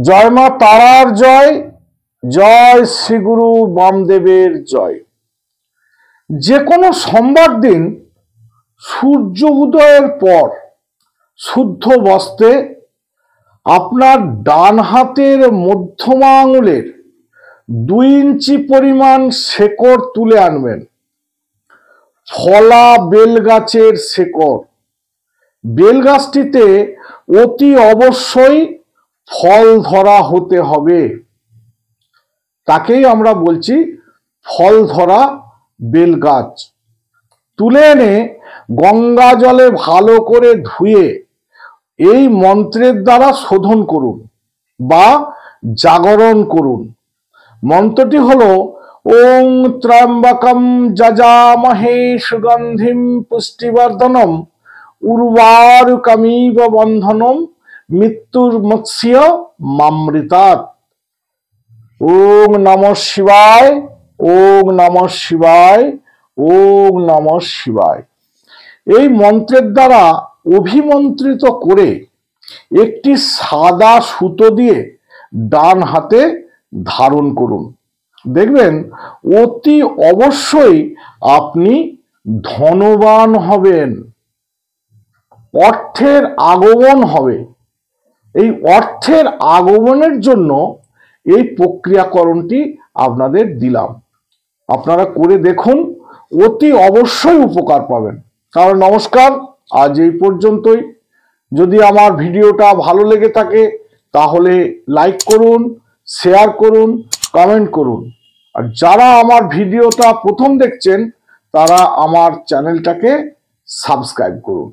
জয় মা তারার জয়, জয় শ্রী গুরু বামদেবের জয়। যে কোনো সোমবার দিন সূর্য উদয়ের পর শুদ্ধ বস্ত্রে আপনার ডান হাতের মধ্যমা আঙুলের 2 ইঞ্চি পরিমাণ শেকড় তুলে আনবেন। ফলা বেলগাছের শেকড়। বেলগাছটিতে অতি অবশ্যই ফল ধরা হতে হবে, তাকেই আমরা বলছি ফল ধরা বেলগাছ। তুলে এনে গঙ্গা জলে ভালো করে ধুয়ে এই মন্ত্রের দ্বারা শোধন করুন বা জাগরণ করুন। মন্ত্রটি হলো ওং ত্র্যম্বকম যজামহে সুগন্ধিম পুষ্টিবর্ধনম উর্বারুকমিব বন্ধনম মৃত্যুর্মুক্ষস্য মামৃতাৎ। ওং নমঃ শিবায়, ওং নমঃ শিবায়, ওং নমঃ শিবায়। এই মন্ত্রের দ্বারা অভিমন্ত্রিত করে একটি সাদা সুতো দিয়ে ডান হাতে ধারণ করুন। দেখবেন অতি অবশ্যই আপনি ধনবান হবেন, অর্থের আগমন হবে। এই অর্থের আগমনের জন্য এই প্রক্রিয়াকরণটি আপনাদের দিলাম, আপনারা করে দেখুন, অতি অবশ্যই উপকার পাবেন। তাহলে নমস্কার, আজ এই পর্যন্তই। যদি আমার ভিডিওটা ভালো লেগে থাকে তাহলে লাইক করুন, শেয়ার করুন, কমেন্ট করুন। আর যারা আমার ভিডিওটা প্রথম দেখছেন তারা আমার চ্যানেলটাকে সাবস্ক্রাইব করুন।